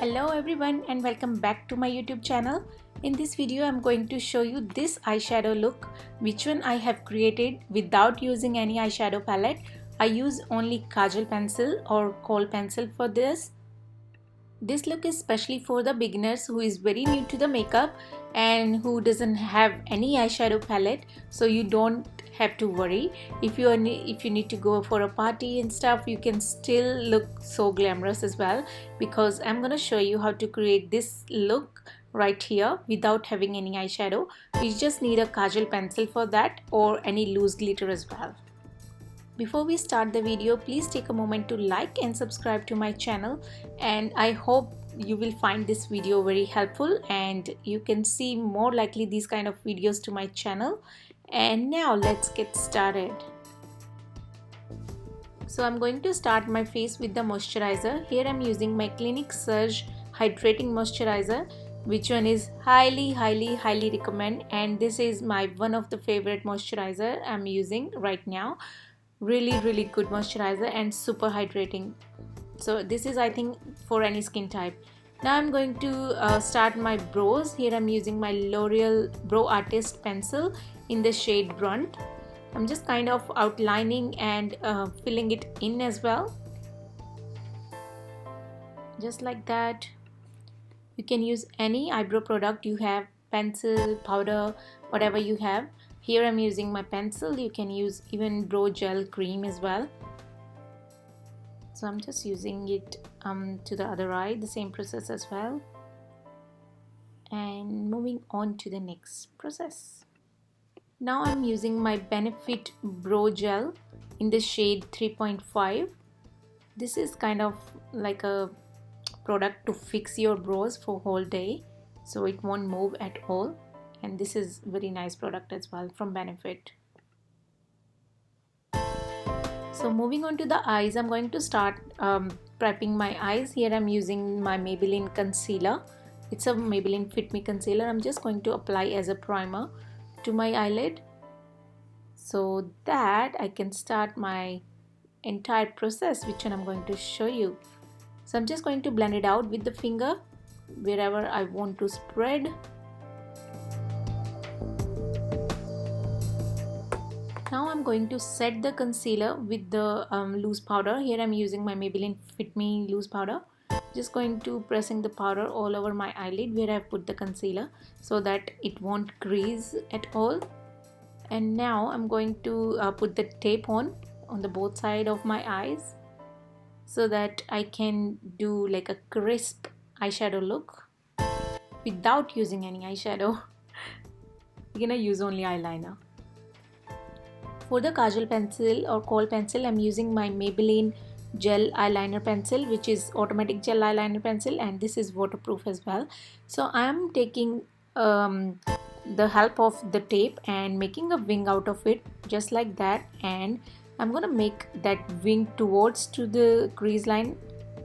Hello everyone and welcome back to my YouTube channel. In this video I'm going to show you this eyeshadow look, which one I have created without using any eyeshadow palette. I use only kajal pencil or kohl pencil for this. This look is especially for the beginners who is very new to the makeup and who doesn't have any eyeshadow palette, so you don't have to worry. If you need to go for a party and stuff, you can still look so glamorous as well, because I'm gonna show you how to create this look right here without having any eyeshadow. You just need a kajal pencil for that, or any loose glitter as well. Before we start the video, please take a moment to like and subscribe to my channel, and I hope you will find this video very helpful and you can see more likely these kind of videos to my channel. And now let's get started. So I'm going to start my face with the moisturizer. Here I'm using my Clinique Surge Hydrating Moisturizer, which one is highly recommend, and this is my one of the favorite moisturizer I'm using right now. Really good moisturizer and super hydrating. So this is, I think, for any skin type. Now I'm going to start my brows. Here I'm using my L'Oreal Brow Artist pencil in the shade Brunt. I'm just kind of outlining and filling it in as well, just like that. You can use any eyebrow product you have, pencil, powder, whatever you have. Here I'm using my pencil. You can use even brow gel cream as well. So I'm just using it to the other eye, the same process as well. And moving on to the next process. Now I'm using my Benefit Brow Gel in the shade 3.5. This is kind of like a product to fix your brows for whole day, so it won't move at all. And this is very nice product as well from Benefit. So moving on to the eyes, I'm going to start prepping my eyes. Here I'm using my Maybelline concealer. It's a Maybelline Fit Me concealer. I'm just going to apply as a primer to my eyelid so that I can start my entire process, which one I'm going to show you. So I'm just going to blend it out with the finger wherever I want to spread. Now I'm going to set the concealer with the loose powder. Here I'm using my Maybelline Fit Me loose powder. Just going to pressing the powder all over my eyelid where I've put the concealer so that it won't crease at all. And now I'm going to put the tape on the both side of my eyes so that I can do like a crisp eyeshadow look without using any eyeshadow. We're gonna use only eyeliner. For the kajal pencil or kohl pencil, I'm using my Maybelline gel eyeliner pencil, which is automatic gel eyeliner pencil, and this is waterproof as well. So I'm taking the help of the tape and making a wing out of it, just like that, and I'm gonna make that wing towards to the crease line,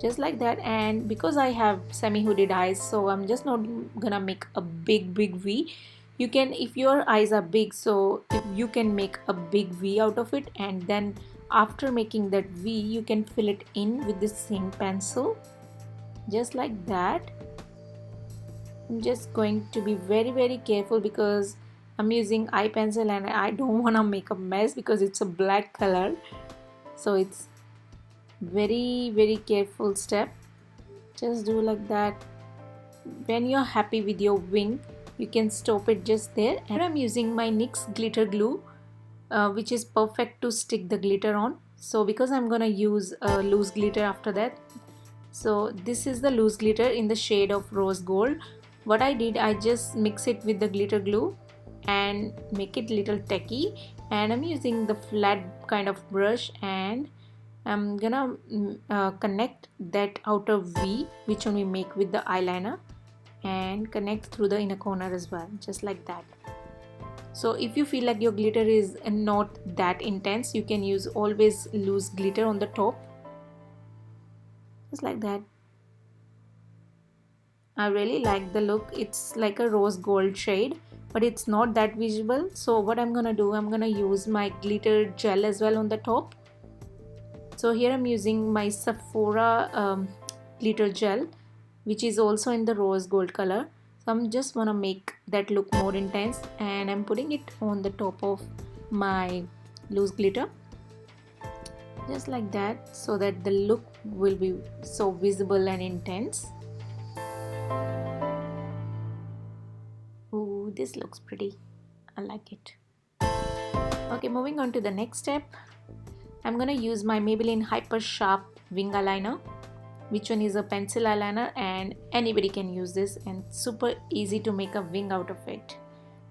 just like that. And because I have semi-hooded eyes, so I'm just not gonna make a big V. You can, if your eyes are big, so if you can make a big V out of it, and then after making that V you can fill it in with the same pencil, just like that. I'm just going to be very careful because I'm using eye pencil and I don't want to make a mess because it's a black color. So it's very careful step. Just do like that. When you're happy with your wing, you can stop it just there. And I'm using my NYX glitter glue, which is perfect to stick the glitter on. So because I'm gonna use loose glitter after that, so this is the loose glitter in the shade of rose gold. What I did, I just mix it with the glitter glue and make it little tacky, and I'm using the flat kind of brush, and I'm gonna connect that outer V which one we make with the eyeliner, and connect through the inner corner as well, just like that. So if you feel like your glitter is not that intense, you can use always loose glitter on the top, just like that. I really like the look. It's like a rose gold shade, but it's not that visible. So what I'm gonna do, I'm gonna use my glitter gel as well on the top. So here I'm using my Sephora glitter gel, which is also in the rose gold color. So I'm just wanna make that look more intense, and I'm putting it on the top of my loose glitter, just like that, so that the look will be so visible and intense. Ooh, this looks pretty. I like it. Okay, moving on to the next step. I'm gonna use my Maybelline Hyper Sharp Wing Eyeliner, which one is a pencil eyeliner, and anybody can use this, and super easy to make a wing out of it.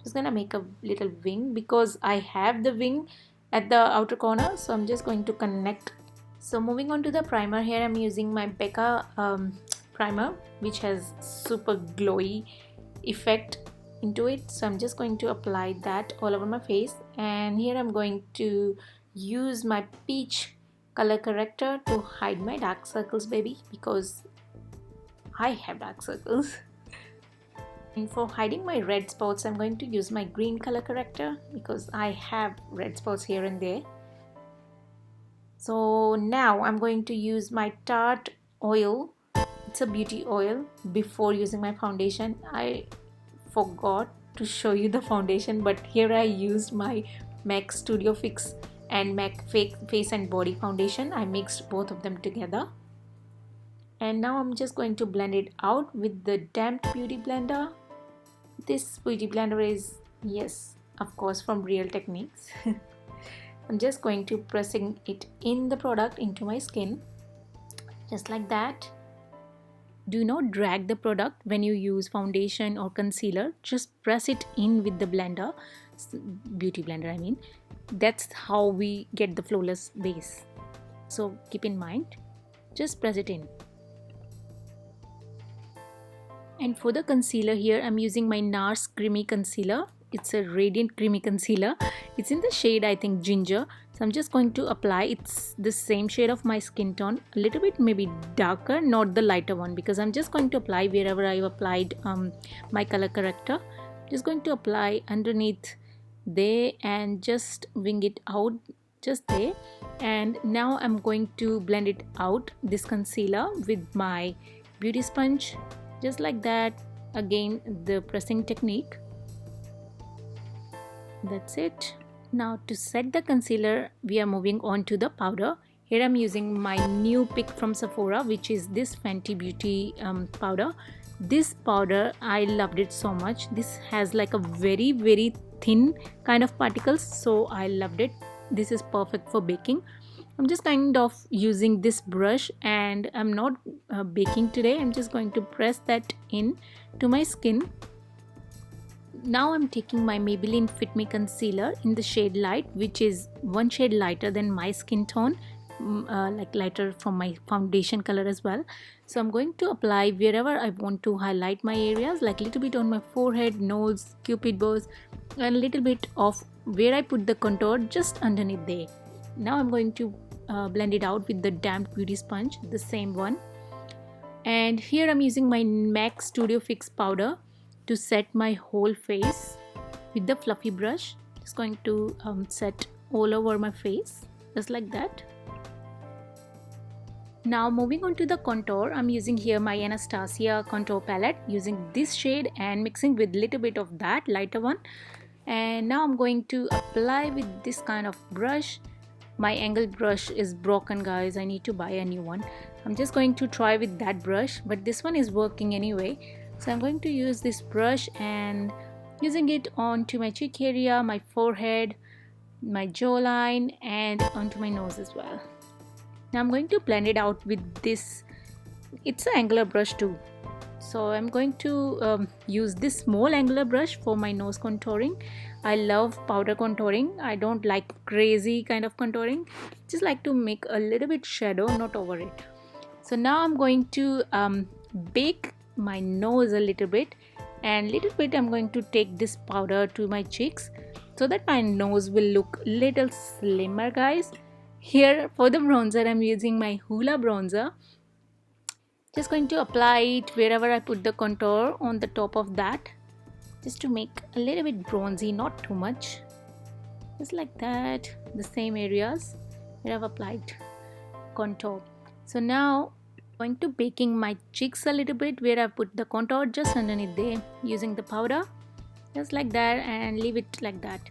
Just gonna make a little wing because I have the wing at the outer corner, so I'm just going to connect. So moving on to the primer, here I'm using my Becca primer, which has super glowy effect into it. So I'm just going to apply that all over my face, and here I'm going to use my peach color corrector to hide my dark circles, baby, because I have dark circles. And for hiding my red spots, I'm going to use my green color corrector because I have red spots here and there. So now I'm going to use my Tarte oil. It's a beauty oil. Before using my foundation, I forgot to show you the foundation, but here I used my MAC Studio Fix and MAC Face and Body foundation. I mixed both of them together, and now I'm just going to blend it out with the damped beauty blender. This beauty blender is, yes, of course, from Real Techniques. I'm just going to pressing it in the product into my skin, just like that. Do not drag the product when you use foundation or concealer. Just press it in with the blender, beauty blender I mean. That's how we get the flawless base. So keep in mind, just press it in. And for the concealer, here I'm using my Nars Creamy Concealer. It's a radiant creamy concealer. It's in the shade, I think, ginger. So I'm just going to apply. It's the same shade of my skin tone, a little bit maybe darker, not the lighter one, because I'm just going to apply wherever I've applied my color corrector. Just going to apply underneath there and just wing it out just there. And now I'm going to blend it out, this concealer, with my beauty sponge, just like that. Again, the pressing technique. That's it. Now to set the concealer, we are moving on to the powder. Here I'm using my new pick from Sephora, which is this Fenty Beauty powder. This powder, I loved it so much. This has like a very thin kind of particles, so I loved it. This is perfect for baking. I'm just kind of using this brush, and I'm not baking today. I'm just going to press that in to my skin. Now I'm taking my Maybelline Fit Me Concealer in the shade Light, which is one shade lighter than my skin tone, like lighter from my foundation color as well. So I'm going to apply wherever I want to highlight my areas, like a little bit on my forehead, nose, cupid bows, and a little bit of where I put the contour just underneath there. Now I'm going to blend it out with the damped beauty sponge, the same one. And here I'm using my MAC Studio Fix powder to set my whole face with the fluffy brush. Just going to set all over my face, just like that. Now moving on to the contour, I'm using here my Anastasia contour palette, using this shade and mixing with little bit of that lighter one. And now I'm going to apply with this kind of brush. My angled brush is broken, guys. I need to buy a new one. I'm just going to try with that brush, but this one is working anyway. So I'm going to use this brush and using it onto my cheek area, my forehead, my jawline, and onto my nose as well. Now I'm going to blend it out with this. It's an angular brush too. So I'm going to use this small angular brush for my nose contouring. I love powder contouring. I don't like crazy kind of contouring. Just like to make a little bit shadow, not over it. So now I'm going to bake my nose a little bit, and little bit I'm going to take this powder to my cheeks so that my nose will look little slimmer, guys. Here for the bronzer, I'm using my Hoola bronzer. Just going to apply it wherever I put the contour on the top of that, just to make a little bit bronzy, not too much, just like that, the same areas where I've applied contour. So now Going to baking my cheeks a little bit where I put the contour just underneath there using the powder just like that and leave it like that.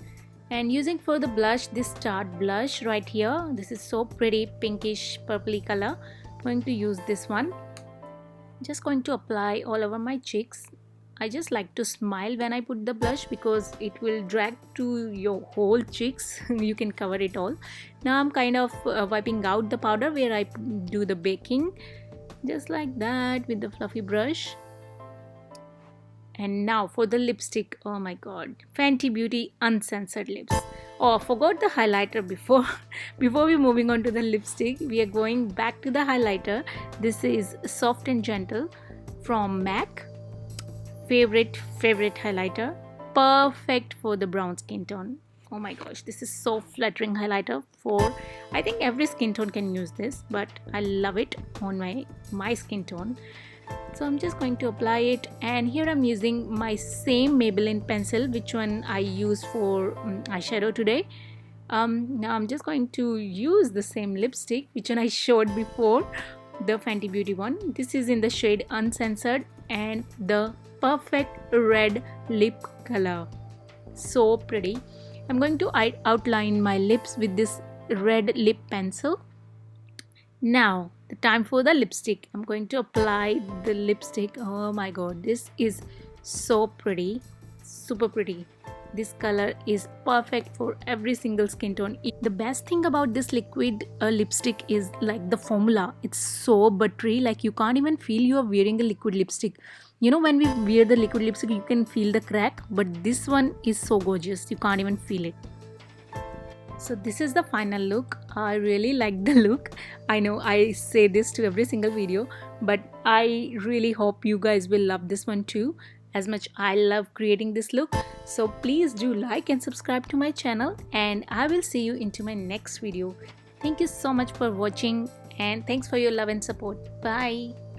And using for the blush, this Tarte blush right here, this is so pretty, pinkish purpley color. Going to use this one. Just going to apply all over my cheeks. I just like to smile when I put the blush because it will drag to your whole cheeks. You can cover it all. Now I'm kind of wiping out the powder where I do the baking just like that with the fluffy brush. And now for the lipstick. Oh my god, Fenty Beauty Uncensored Lips. Oh, I forgot the highlighter before we're moving on to the lipstick. We are going back to the highlighter. This is Soft and Gentle from MAC. Favorite highlighter, perfect for the brown skin tone. Oh my gosh, this is so flattering highlighter for, I think every skin tone can use this, but I love it on my skin tone. So I'm just going to apply it, and here I'm using my same Maybelline pencil, which one I use for eyeshadow today. Now I'm just going to use the same lipstick which one I showed before, the Fenty Beauty one. This is in the shade Uncensored and the perfect red lip color. So pretty. I'm going to outline my lips with this red lip pencil. Now the time for the lipstick. I'm going to apply the lipstick. Oh my god, this is so pretty, super pretty. This color is perfect for every single skin tone. The best thing about this liquid lipstick is like the formula. It's so buttery, like you can't even feel you are wearing a liquid lipstick. You know, when we wear the liquid lipstick you can feel the crack, but this one is so gorgeous, you can't even feel it. So this is the final look. I really like the look. I know I say this to every single video, but I really hope you guys will love this one too, as much I love creating this look. So please do like and subscribe to my channel, and I will see you into my next video. Thank you so much for watching, and thanks for your love and support. Bye.